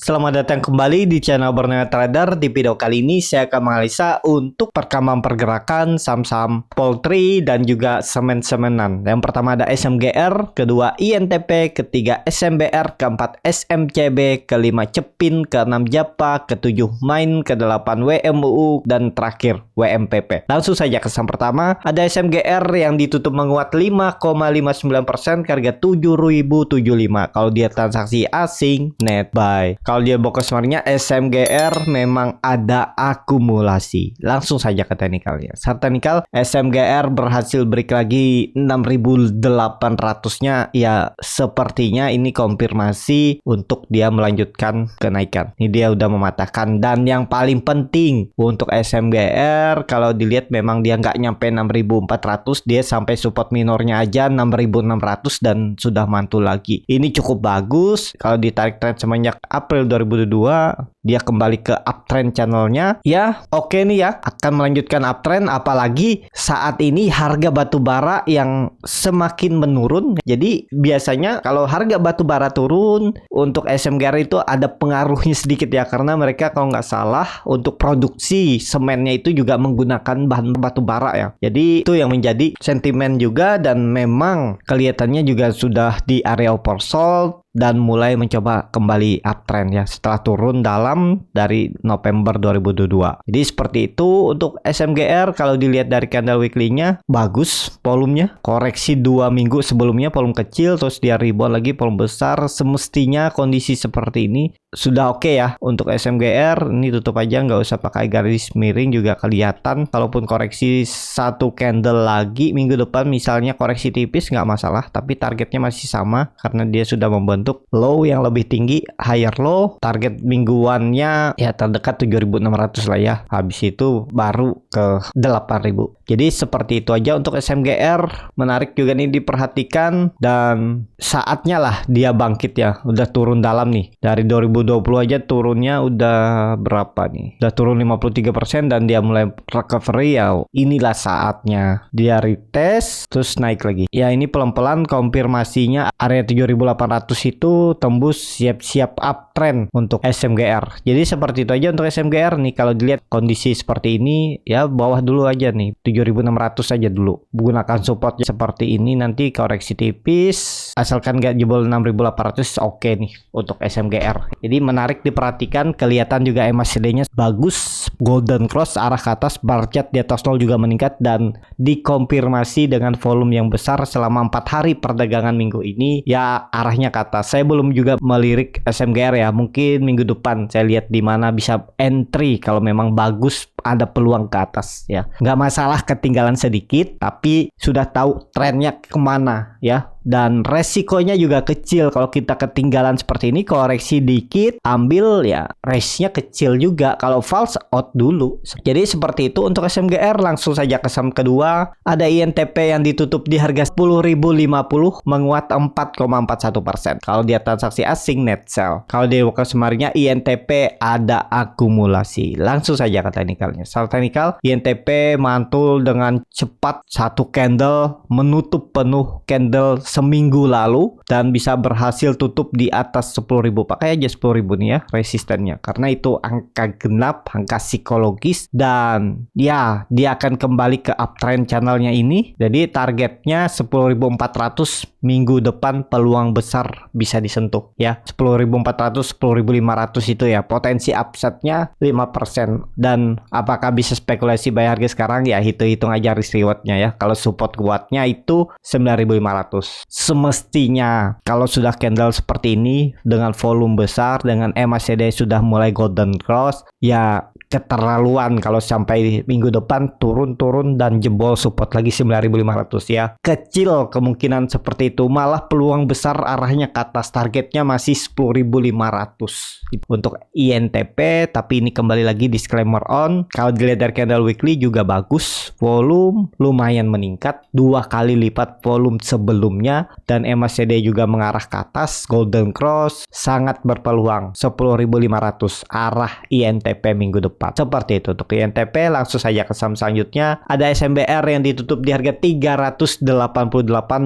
Selamat datang kembali di channel Borneo Trader. Di video kali ini saya akan menganalisa untuk perkembangan pergerakan saham-saham poultry dan juga semen-semenan. Yang pertama ada SMGR, kedua INTP, ketiga SMBR, keempat SMCB, kelima Cepin, keenam Japa, ketujuh Main, kedelapan WMUU, dan terakhir WMPP. Langsung saja ke saham pertama, ada SMGR yang ditutup menguat 5,59% ke harga 7.075. Kalau dia transaksi asing, net buy. Kalau dia box summary-nya SMGR memang ada akumulasi. Langsung saja ke teknikalnya. Chart teknikal SMGR berhasil break lagi 6.800-nya. Ya sepertinya ini konfirmasi untuk dia melanjutkan kenaikan. Ini dia udah mematahkan. Dan yang paling penting untuk SMGR, kalau dilihat memang dia nggak nyampe 6.400, dia sampai support minornya aja 6.600 dan sudah mantul lagi. Ini cukup bagus. Kalau ditarik trend semenjak April 2022, dia kembali ke uptrend channelnya. Ya, oke nih ya, akan melanjutkan uptrend, apalagi saat ini harga batu bara yang semakin menurun. Jadi biasanya kalau harga batu bara turun, untuk SMGR itu ada pengaruhnya sedikit ya, karena mereka kalau nggak salah untuk produksi semennya itu juga menggunakan bahan batu bara ya. Jadi itu yang menjadi sentimen juga, dan memang kelihatannya juga sudah di area oversold dan mulai mencoba kembali uptrend ya setelah turun dalam dari November 2022. Jadi seperti itu untuk SMGR. Kalau dilihat dari candle weekly-nya bagus volumenya. Koreksi 2 minggu sebelumnya volume kecil, terus dia rebound lagi volume besar. Semestinya kondisi seperti ini sudah oke ya untuk SMGR. Ini tutup aja, nggak usah pakai garis miring juga kelihatan. Kalaupun koreksi satu candle lagi minggu depan misalnya koreksi tipis nggak masalah, tapi targetnya masih sama karena dia sudah membentuk low yang lebih tinggi, higher low. Target mingguannya ya terdekat 7.600 lah ya. Habis itu baru ke 8.000. Jadi seperti itu aja untuk SMGR. Menarik juga nih diperhatikan, dan saatnya lah dia bangkit ya. Udah turun dalam nih. Dari 2020 aja turunnya udah berapa nih? Udah turun 53% dan dia mulai recovery ya. Inilah saatnya dia retest terus naik lagi. Ya ini pelan-pelan konfirmasinya area 7.800 itu tembus, siap-siap uptrend untuk SMGR. Jadi seperti itu aja untuk SMGR nih. Kalau dilihat kondisi seperti ini ya bawah dulu aja nih, 7.600 aja dulu. Gunakan support seperti ini, nanti koreksi tipis asalkan gak jebol 6.800 oke nih untuk SMGR. Jadi menarik diperhatikan, kelihatan juga MACD-nya bagus, golden cross arah ke atas, bar chart di atas 0 juga meningkat dan dikonfirmasi dengan volume yang besar selama 4 hari perdagangan minggu ini ya arahnya ke atas. Saya belum juga melirik SMGR ya, mungkin minggu depan saya lihat di mana bisa entry kalau memang bagus, ada peluang ke atas ya. Nggak masalah ketinggalan sedikit, tapi sudah tahu trennya kemana ya. Dan resikonya juga kecil kalau kita ketinggalan seperti ini, koreksi dikit, ambil ya resnya kecil juga kalau false out dulu. Jadi seperti itu untuk SMGR. Langsung saja ke saham kedua, ada INTP yang ditutup di harga 10.050, menguat 4,41%. Kalau dia transaksi asing net sell. Kalau di workers summary-nya INTP ada akumulasi. Langsung saja ke teknikalnya. Chart teknikal, INTP mantul dengan cepat satu candle, menutup penuh candle seminggu lalu dan bisa berhasil tutup di atas 10.000. Pakai aja 10.000 nih ya resistennya, karena itu angka genap, angka psikologis, dan ya dia akan kembali ke uptrend channelnya ini. Jadi targetnya 10.400 minggu depan, peluang besar bisa disentuh ya. 10.400, 10.500 itu ya potensi upsetnya 5%. Dan apakah bisa spekulasi bayar harga sekarang? Ya hitung-hitung aja risk rewardnya ya. Kalau support kuatnya itu 9.500. Semestinya kalau sudah candle seperti ini dengan volume besar, dengan MACD sudah mulai golden cross, ya keterlaluan kalau sampai minggu depan turun dan jebol support lagi 9.500 ya. Kecil kemungkinan seperti itu, malah peluang besar arahnya ke atas. Targetnya masih 10.500 untuk INTP. Tapi ini kembali lagi disclaimer on, kalau dilihat dari candle weekly juga bagus, volume lumayan meningkat 2 kali lipat volume sebelumnya. nya dan MACD juga mengarah ke atas, Golden Cross sangat berpeluang 10.500 arah INTP minggu depan. Seperti itu untuk INTP. Langsung saja ke saham selanjutnya. Ada SMBR yang ditutup di harga 388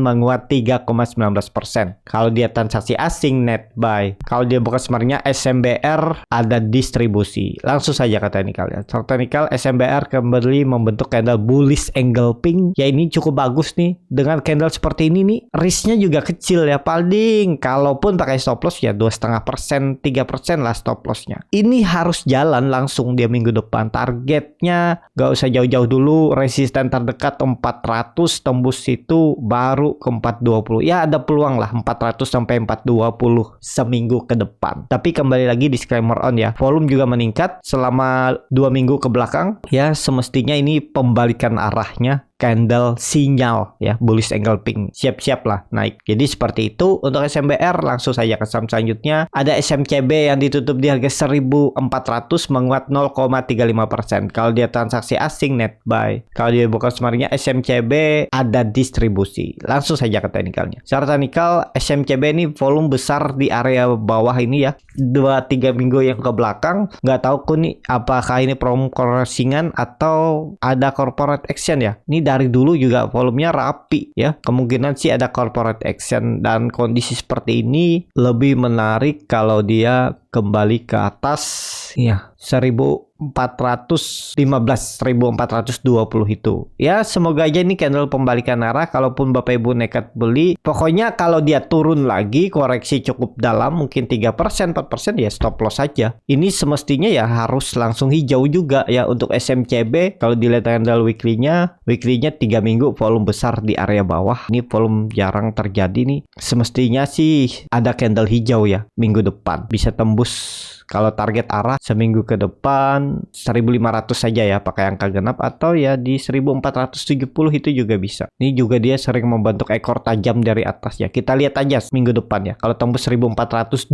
menguat 3,19%. Kalau dia transaksi asing net buy. Kalau dia buka sebenarnya SMBR ada distribusi. Langsung saja ke teknikalnya. Teknikal SMBR kembali membentuk candle bullish engulfing. Ya ini cukup bagus nih. Dengan candle seperti ini nih, risknya juga kecil ya. Paling kalaupun pakai stop loss ya 2,5%, 3% lah stop lossnya. Ini harus jalan langsung dia minggu depan. Targetnya gak usah jauh-jauh dulu. Resisten terdekat 400, tembus itu baru ke 420. Ya ada peluang lah 400 sampai 420 seminggu ke depan. Tapi kembali lagi disclaimer on ya. Volume juga meningkat selama 2 minggu ke belakang. Ya semestinya ini pembalikan arahnya. Candle sinyal ya, bullish engulfing, siap-siap lah naik. Jadi seperti itu untuk SMBR. Langsung saja ke saham selanjutnya. Ada SMCB yang ditutup di harga 1.400 menguat 0,35%. Kalau dia transaksi asing net buy. Kalau dia buka sebenarnya SMCB ada distribusi. Langsung saja ke teknikalnya. Secara teknikal SMCB ini volume besar di area bawah ini ya. 2-3 minggu yang ke belakang nggak tahu kok nih apakah ini promo crossingan atau ada corporate action ya. Ini dari dulu juga volumenya rapi ya. Kemungkinan sih ada corporate action dan kondisi seperti ini lebih menarik kalau dia kembali ke atas ya 1415, 1420 itu. Ya semoga aja ini candle pembalikan arah. Kalaupun Bapak Ibu nekat beli, pokoknya kalau dia turun lagi koreksi cukup dalam mungkin 3%, 4% ya stop loss saja. Ini semestinya ya harus langsung hijau juga ya untuk SMCB. Kalau dilihat candle weekly-nya 3 minggu volume besar di area bawah. Ini volume jarang terjadi nih. Semestinya sih ada candle hijau ya minggu depan. Bisa tembus kalau target arah seminggu ke depan 1.500 saja ya pakai angka genap, atau ya di 1.470 itu juga bisa. Ini juga dia sering membentuk ekor tajam dari atas ya. Kita lihat aja minggu depan ya. Kalau tembus 1.420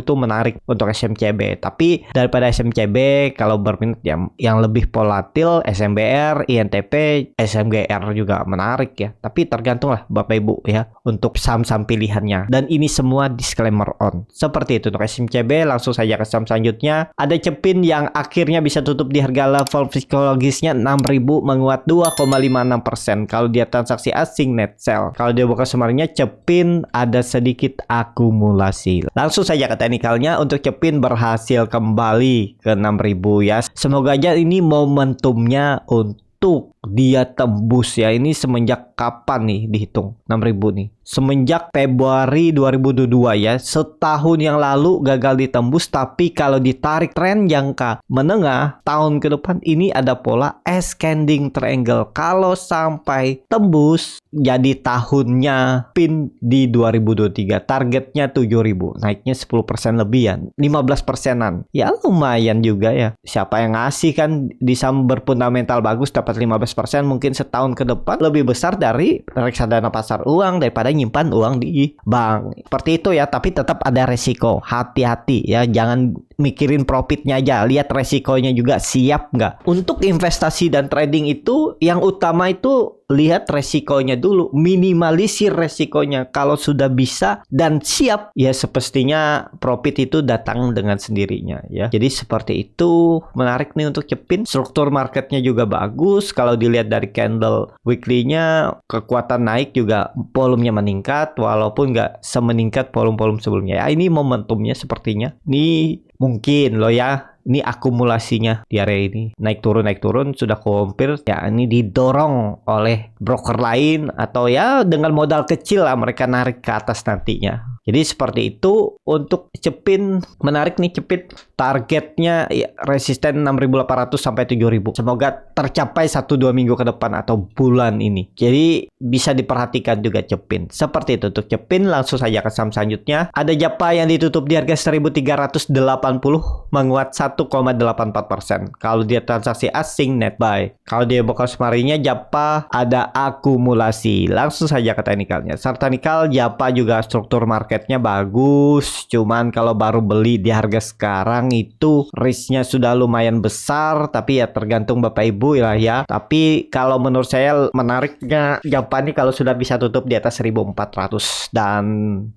itu menarik untuk SMCB. Tapi daripada SMCB kalau berminat ya yang lebih volatil SMBR, INTP, SMGR juga menarik ya. Tapi tergantung lah Bapak Ibu ya untuk saham-saham pilihannya. Dan ini semua disclaimer on. Seperti itu untuk SMCB. Langsung saja ke saham selanjutnya. Ada Cepin yang akhirnya bisa tutup di harga level psikologisnya 6.000 menguat 2,56%. Kalau dia transaksi asing net sell. Kalau dia buka sebenarnya Cepin ada sedikit akumulasi. Langsung saja ke teknikalnya. Untuk Cepin berhasil kembali ke 6.000 ya. Semoga aja ini momentumnya untuk dia tembus ya. Ini semenjak kapan nih dihitung 6.000 nih? Semenjak Februari 2022 ya. Setahun yang lalu gagal ditembus, tapi kalau ditarik tren jangka menengah tahun ke depan ini ada pola ascending triangle. Kalau sampai tembus jadi tahunnya pin di 2023. Targetnya 7.000. Naiknya 10% lebih ya. 15%-an. Ya lumayan juga ya. Siapa yang ngasih kan di saham berfundamental bagus dapat 15% mungkin setahun ke depan lebih besar dari reksadana pasar uang daripada nyimpan uang di bank. Seperti itu ya, tapi tetap ada resiko. Hati-hati ya, jangan mikirin profitnya aja, lihat resikonya juga siap nggak. Untuk investasi dan trading itu yang utama itu lihat resikonya dulu, minimalisir resikonya. Kalau sudah bisa dan siap ya semestinya profit itu datang dengan sendirinya ya. Jadi seperti itu, menarik nih untuk Cepin. Struktur marketnya juga bagus. Kalau dilihat dari candle weekly-nya kekuatan naik juga, volumenya meningkat walaupun nggak semeningkat volume-volume sebelumnya. Ya ini momentumnya sepertinya. Ini mungkin loh ya. Ini akumulasinya di area ini naik turun sudah kompir ya. Ini didorong oleh broker lain atau ya dengan modal kecil lah mereka narik ke atas nantinya. Jadi seperti itu untuk Cepin. Menarik nih Cepin. Targetnya ya, resisten 6.800 sampai 7.000. Semoga tercapai 1-2 minggu ke depan atau bulan ini. Jadi bisa diperhatikan juga Cepin. Seperti itu untuk Cepin. Langsung saja ke saham selanjutnya. Ada Japa yang ditutup di harga 1.380 menguat 1,84%. Kalau dia transaksi asing net buy. Kalau dia buka semarinya Japa ada akumulasi. Langsung saja ke teknikalnya. Secara teknikal Japa juga struktur market marketnya bagus, cuman kalau baru beli di harga sekarang itu risknya sudah lumayan besar, tapi ya tergantung Bapak Ibu lah ya. Tapi kalau menurut saya menariknya Japan nih kalau sudah bisa tutup di atas 1400 dan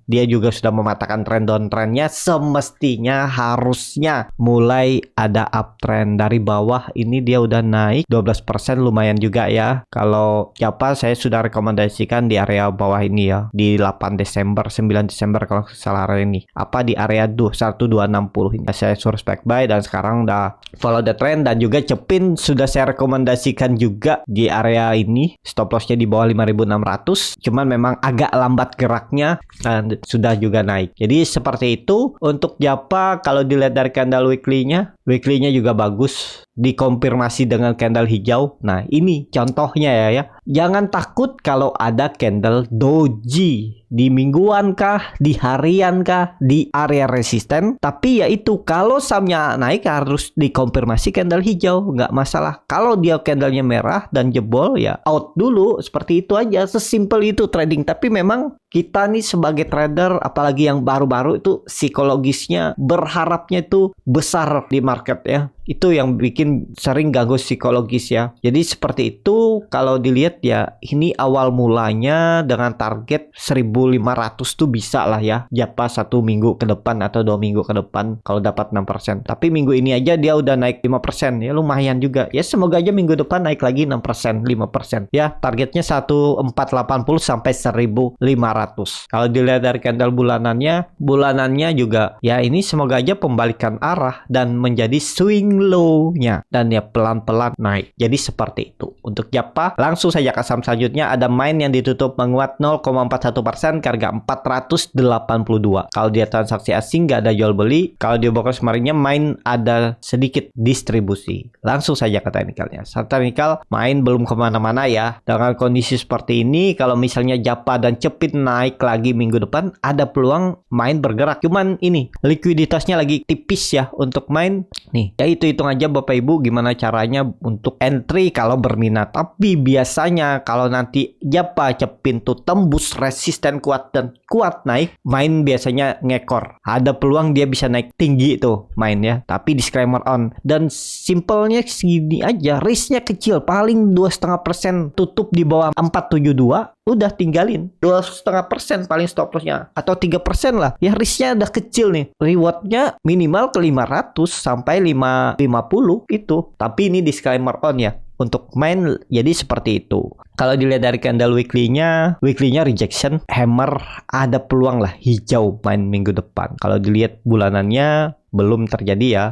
dia juga sudah mematahkan trend downtrendnya, semestinya harusnya mulai ada uptrend. Dari bawah ini dia udah naik 12%, lumayan juga ya. Kalau Japan saya sudah rekomendasikan di area bawah ini ya, di 8 Desember 9 Desember kalau salah hari ini, apa di area 1260 ini saya suruh spek buy, dan sekarang udah follow the trend. Dan juga Cepin sudah saya rekomendasikan juga di area ini, stop lossnya di bawah 5600, cuman memang agak lambat geraknya dan sudah juga naik. Jadi seperti itu untuk Japa. Kalau dilihat dari candle weekly-nya juga bagus, dikonfirmasi dengan candle hijau. Nah ini contohnya ya. Jangan takut kalau ada candle doji di mingguan kah, di harian kah, di area resisten. Tapi ya itu, kalau sahamnya naik harus dikonfirmasi candle hijau, nggak masalah. Kalau dia candlenya merah dan jebol ya out dulu, seperti itu aja, sesimpel itu trading. Tapi memang kita nih sebagai trader, apalagi yang baru-baru itu psikologisnya berharapnya itu besar di market ya. Itu yang bikin sering ganggu psikologis ya. Jadi seperti itu kalau dilihat ya, ini awal mulanya dengan target 1500 tuh bisa lah ya. Japa 1 minggu ke depan atau 2 minggu ke depan kalau dapat 6%. Tapi minggu ini aja dia udah naik 5% ya, lumayan juga. Ya semoga aja minggu depan naik lagi 6%, 5%. Ya targetnya 1480 sampai 1500. Kalau dilihat dari candle bulanannya juga ya ini semoga aja pembalikan arah dan menjadi swing low-nya dan ya pelan-pelan naik. Jadi seperti itu. Untuk Japa, langsung saja ke saham selanjutnya. Ada Main yang ditutup menguat 0,41% ke harga 482. Kalau dia transaksi asing nggak ada jual beli. Kalau di broker kemarinnya Main ada sedikit distribusi. Langsung saja ke teknikalnya. Saat teknikal Main belum kemana-mana ya. Dengan kondisi seperti ini, kalau misalnya Japa dan Cepin naik lagi minggu depan, ada peluang Main bergerak. Cuman ini likuiditasnya lagi tipis ya untuk Main. Nih, ya itu hitung aja Bapak Ibu gimana caranya untuk entry kalau berminat. Tapi biasanya kalau nanti Japa Cepin tuh tembus resisten kuat dan kuat naik, Main biasanya ngekor. Ada peluang dia bisa naik tinggi tuh Main ya. Tapi disclaimer on. Dan simpelnya segini aja, risknya kecil, paling 2,5%, tutup di bawah 472. Udah tinggalin 2,5% paling stop lossnya, atau 3% lah ya, risknya udah kecil nih, rewardnya minimal ke 500 sampai 550 itu. Tapi ini disclaimer on ya untuk Main, jadi seperti itu. Kalau dilihat dari candle weekly-nya rejection, hammer, ada peluang lah hijau Main minggu depan. Kalau dilihat bulanannya belum terjadi ya,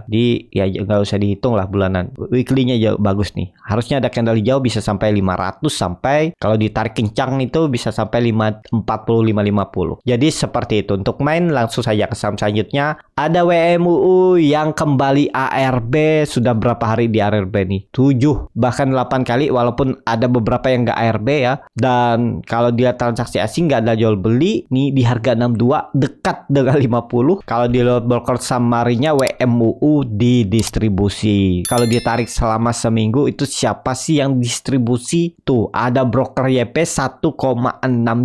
ya nggak usah dihitung lah bulanan. Weekly-nya jauh bagus nih, harusnya ada candle hijau bisa sampai 500, sampai kalau ditarik kencang itu bisa sampai 540, 550. Jadi seperti itu untuk Main. Langsung saja ke saham selanjutnya. Ada WMUU yang kembali ARB. Sudah berapa hari di ARB nih? 7 bahkan 8 kali, walaupun ada beberapa yang nggak ARB ya. Dan kalau dia transaksi asing nggak ada jual beli nih di harga 62, dekat dengan 50. Kalau di lot broker summary-nya WMUU didistribusi. Kalau ditarik selama seminggu itu siapa sih yang distribusi? Tuh ada broker YP 1,6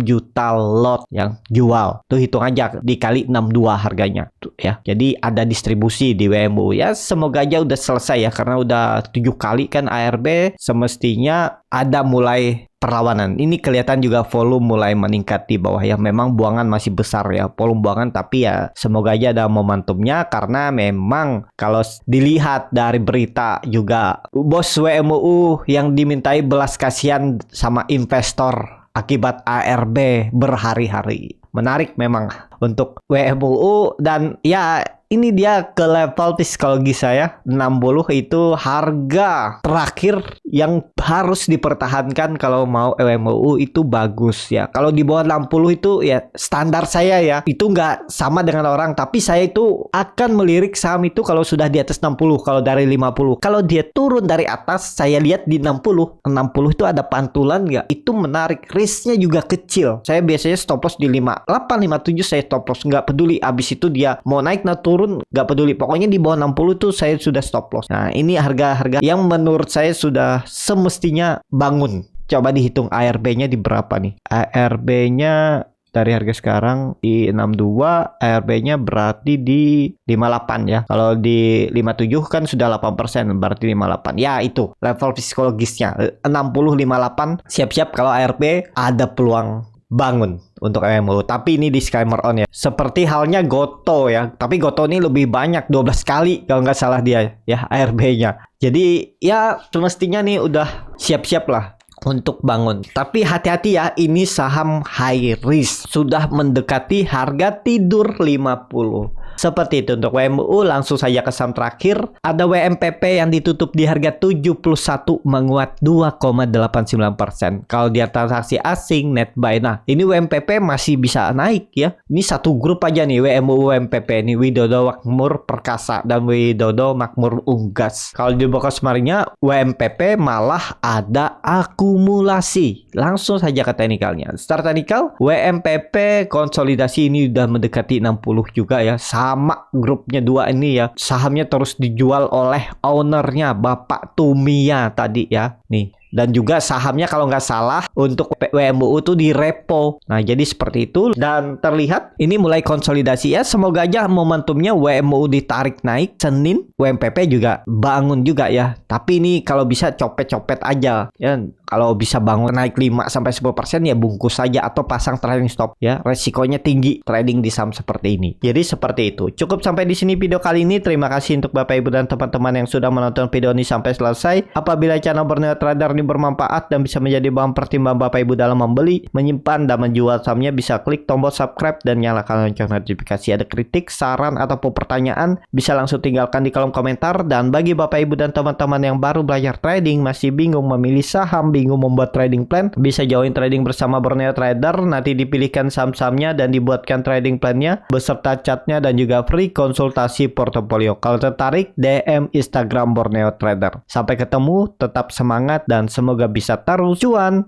juta lot yang jual. Tuh hitung aja dikali 62 harganya tuh ya. Jadi ada distribusi di WMUU ya. Semoga aja udah selesai ya, karena udah 7 kali kan ARB, semestinya ada mulai perlawanan. Ini kelihatan juga volume mulai meningkat di bawah ya. Memang buangan masih besar ya, volume buangan, tapi ya semoga aja ada momentumnya. Karena memang kalau dilihat dari berita juga, bos WMUU yang dimintai belas kasihan sama investor akibat ARB berhari-hari. Menarik memang untuk WMUU. Dan ya ini dia ke level psikologi saya 60 itu harga terakhir yang harus dipertahankan kalau mau WMUU itu bagus ya. Kalau di bawah 60 itu ya standar saya ya, itu nggak sama dengan orang, tapi saya itu akan melirik saham itu kalau sudah di atas 60. Kalau dari 50, kalau dia turun dari atas, saya lihat di 60 itu ada pantulan nggak, itu menarik, risknya juga kecil. Saya biasanya stop loss di 58, 57 saya stop loss, nggak peduli abis itu dia mau naik nah turun, nggak peduli, pokoknya di bawah 60 tuh saya sudah stop loss. Nah ini harga-harga yang menurut saya sudah semestinya bangun. Coba dihitung ARB-nya di berapa nih? ARB-nya dari harga sekarang di 62, ARB-nya berarti di 58 ya. Kalau di 57 kan sudah 8%, berarti 58. Ya itu level psikologisnya 60-58. Siap-siap kalau ARB ada peluang bangun untuk MMU. Tapi ini disclaimer on ya. Seperti halnya Goto ya. Tapi Goto ini lebih banyak 12 kali kalau nggak salah dia ya ARB-nya. Jadi ya semestinya nih udah siap-siap lah untuk bangun. Tapi hati-hati ya, ini saham high risk. Sudah mendekati harga tidur 50. Seperti itu untuk WMU. Langsung saja ke saham terakhir. Ada WMPP yang ditutup di harga 71 menguat 2,89%. Kalau dia transaksi asing net buy. Nah, ini WMPP masih bisa naik ya. Ini satu grup aja nih WMU WMPP ini, Widodo Makmur Perkasa dan Widodo Makmur Unggas. Kalau di box kemarinnya WMPP malah ada akumulasi. Langsung saja ke teknikalnya. Start teknikal, WMPP konsolidasi ini udah mendekati 60 juga ya. Sama grupnya dua ini ya. Sahamnya terus dijual oleh ownernya Bapak Tumia tadi ya. Nih. Dan juga sahamnya kalau nggak salah untuk WMU itu di repo. Nah jadi seperti itu. Dan terlihat ini mulai konsolidasi ya. Semoga aja momentumnya WMU ditarik naik Senin. WMPP juga bangun juga ya. Tapi ini kalau bisa copet-copet aja ya. Kalau bisa bangun naik 5-10% ya bungkus saja atau pasang trading stop ya. Resikonya tinggi trading di saham seperti ini. Jadi seperti itu. Cukup sampai di sini video kali ini. Terima kasih untuk Bapak Ibu dan teman-teman yang sudah menonton video ini sampai selesai. Apabila channel Borneo Trader ini bermanfaat dan bisa menjadi bahan pertimbangan Bapak Ibu dalam membeli, menyimpan dan menjual sahamnya, bisa klik tombol subscribe dan nyalakan lonceng notifikasi. Ada kritik, saran ataupun pertanyaan bisa langsung tinggalkan di kolom komentar. Dan bagi Bapak Ibu dan teman-teman yang baru belajar trading, masih bingung memilih saham, bingung membuat trading plan, bisa join trading bersama Borneo Trader. Nanti dipilihkan saham-sahamnya dan dibuatkan trading plannya beserta chartnya dan juga free konsultasi portofolio. Kalau tertarik, DM Instagram Borneo Trader. Sampai ketemu, tetap semangat dan semoga bisa terus cuan.